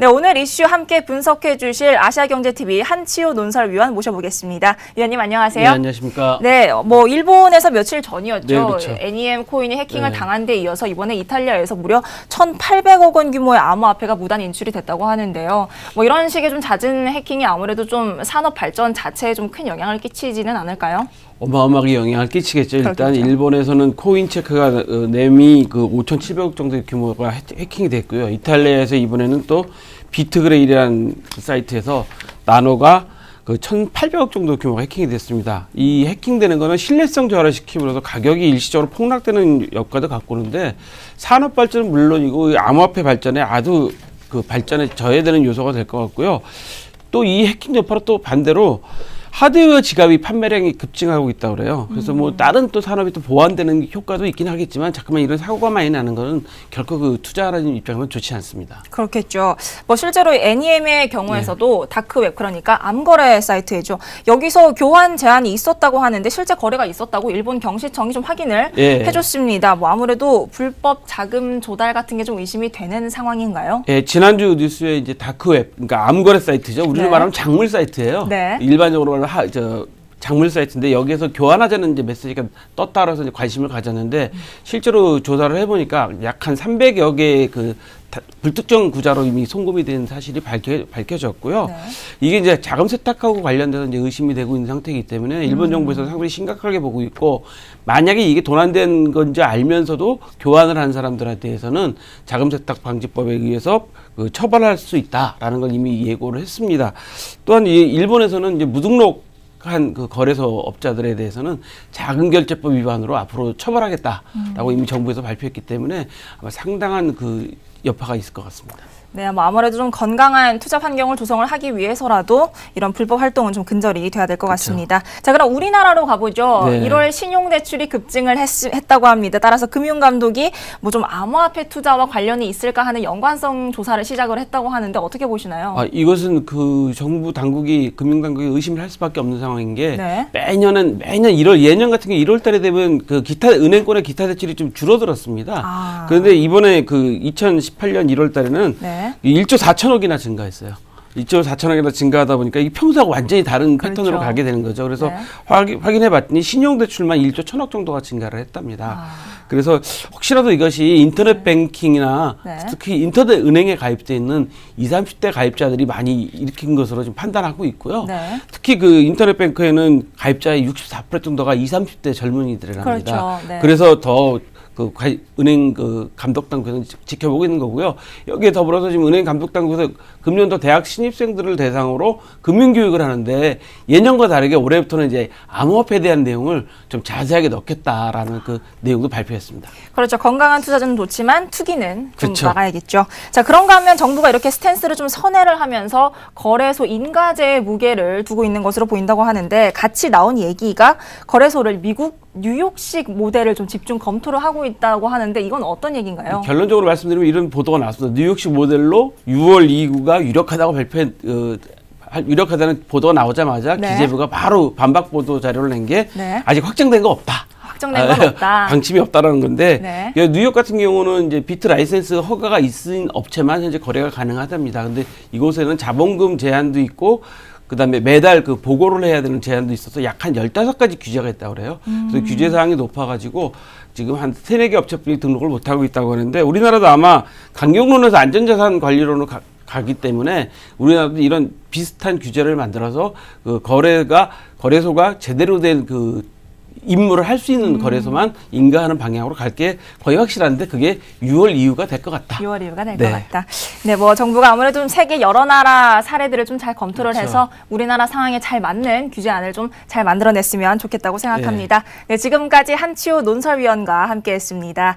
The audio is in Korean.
네, 오늘 이슈 함께 분석해 주실 아시아경제TV 한치호 논설위원 모셔보겠습니다. 위원님 안녕하세요. 네, 안녕하십니까. 네, 일본에서 며칠 전이었죠. 네, 그렇죠. NEM 코인이 해킹을 당한 데 이어서 이번에 이탈리아에서 무려 1,800억 원 규모의 암호화폐가 무단 인출이 됐다고 하는데요. 이런 식의 좀 잦은 해킹이 아무래도 좀 산업 발전 자체에 좀 큰 영향을 끼치지는 않을까요? 어마어마하게 영향을 끼치겠죠. 일단 그렇겠죠. 일본에서는 코인체크가 nem이 5,700억 정도의 규모가 해킹이 됐고요. 이탈리아에서 이번에는 또 비트그레이라는 사이트에서 나노가 1,800억 정도 규모가 해킹이 됐습니다. 이 해킹되는 거는 신뢰성 저하를 시킴으로써 가격이 일시적으로 폭락되는 효과도 갖고 오는데 산업 발전은 물론이고 암호화폐 발전에 아주 발전에 저해되는 요소가 될 것 같고요. 또 이 해킹 여파로 또 반대로 하드웨어 지갑이 판매량이 급증하고 있다고 그래요. 그래서 다른 또 산업이 또 보완되는 효과도 있긴 하겠지만 자꾸만 이런 사고가 많이 나는 거는 결코 투자하는 입장에서는 좋지 않습니다. 그렇겠죠. 실제로 NEM의 경우에서도 다크웹, 그러니까 암거래 사이트죠. 여기서 교환 제한이 있었다고 하는데 실제 거래가 있었다고 일본 경시청이 좀 확인을 해줬습니다. 아무래도 불법 자금 조달 같은 게 좀 의심이 되는 상황인가요? 예, 지난주 뉴스에 이제 다크웹, 그러니까 암거래 사이트죠. 우리로 말하면 작물 사이트예요. 네. 일반적으로 말하면 작물 사이트인데 여기에서 교환하자는 이제 메시지가 떴다 그래서 이제 관심을 가졌는데 실제로 조사를 해보니까 약 한 300여 개의 불특정 구자로 이미 송금이 된 사실이 밝혀졌고요. 네. 이게 이제 자금 세탁하고 관련돼서 이제 의심이 되고 있는 상태이기 때문에 일본 정부에서 상당히 심각하게 보고 있고 만약에 이게 도난된 건지 알면서도 교환을 한 사람들에 대해서는 자금 세탁 방지법에 의해서 처벌할 수 있다라는 걸 이미 예고를 했습니다. 또한 일본에서는 이제 무등록 한 거래소 업자들에 대해서는 자금결제법 위반으로 앞으로 처벌하겠다라고 이미 정부에서 발표했기 때문에 아마 상당한 여파가 있을 것 같습니다. 네, 아무래도 좀 건강한 투자 환경을 조성을 하기 위해서라도 이런 불법 활동은 좀 근절이 돼야 될 것 같습니다. 자, 그럼 우리나라로 가보죠. 네. 1월 신용대출이 급증을 했다고 합니다. 따라서 금융감독이 좀 암호화폐 투자와 관련이 있을까 하는 연관성 조사를 시작을 했다고 하는데 어떻게 보시나요? 이것은 정부 당국이, 금융당국이 의심을 할 수밖에 없는 상황인 게 네. 매년 1월, 예년 같은 게 1월 달에 되면 은행권의 기타 대출이 좀 줄어들었습니다. 그런데 이번에 2018년 1월 달에는 네. 1조 4천억이나 증가했어요. 1조 4천억이나 증가하다 보니까 이 평소하고 완전히 다른 패턴으로 가게 되는 거죠. 그래서 네. 확인해 봤더니 신용대출만 1조 1천억 정도가 증가를 했답니다. 그래서 혹시라도 이것이 인터넷 뱅킹이나 특히 인터넷 은행에 가입되어 있는 20, 30대 가입자들이 많이 일으킨 것으로 지금 판단하고 있고요. 네. 특히 인터넷 뱅크에는 가입자의 64% 정도가 20, 30대 젊은이들이랍니다. 그렇죠. 네. 그래서 더 은행 감독당국에서 지켜보고 있는 거고요. 여기에 더불어서 지금 은행 감독당국에서 금년도 대학 신입생들을 대상으로 금융교육을 하는데 예년과 다르게 올해부터는 이제 암호화폐에 대한 내용을 좀 자세하게 넣겠다라는 내용도 발표했습니다. 그렇죠. 건강한 투자는 좋지만 투기는 좀 그렇죠. 막아야겠죠. 자, 그런가 하면 정부가 이렇게 스탠스를 좀 선회를 하면서 거래소 인가제의 무게를 두고 있는 것으로 보인다고 하는데 같이 나온 얘기가 거래소를 미국 뉴욕식 모델을 좀 집중 검토를 하고 있다고 하는데 이건 어떤 얘기인가요? 결론적으로 말씀드리면 이런 보도가 나왔습니다. 뉴욕식 모델로 6월 2구가 유력하다고 유력하다는 보도가 나오자마자 기재부가 바로 반박 보도 자료를 낸 게 아직 확정된 거 없다. 확정된 건 없다. 방침이 없다라는 건데 뉴욕 같은 경우는 이제 비트 라이센스 허가가 있은 업체만 현재 거래가 가능하답니다. 근데 이곳에는 자본금 제한도 있고 그다음에 매달 보고를 해야 되는 제한도 있어서 약 한 15가지 규제가 있다고 그래요. 그래서 규제 사항이 높아가지고 지금 한 3-4개 업체뿐이 등록을 못하고 있다고 하는데 우리나라도 아마 강경론에서 안전자산 관리론으로 가기 때문에 우리나라도 이런 비슷한 규제를 만들어서 거래소가 제대로 된 임무를 할 수 있는 거래소만 인가하는 방향으로 갈 게 거의 확실한데 그게 6월 이후가 될 것 같다. 6월 이후가 될 것 같다. 네, 정부가 아무래도 좀 세계 여러 나라 사례들을 좀 잘 검토를 해서 우리나라 상황에 잘 맞는 규제안을 좀 잘 만들어냈으면 좋겠다고 생각합니다. 네, 지금까지 한치호 논설위원과 함께했습니다.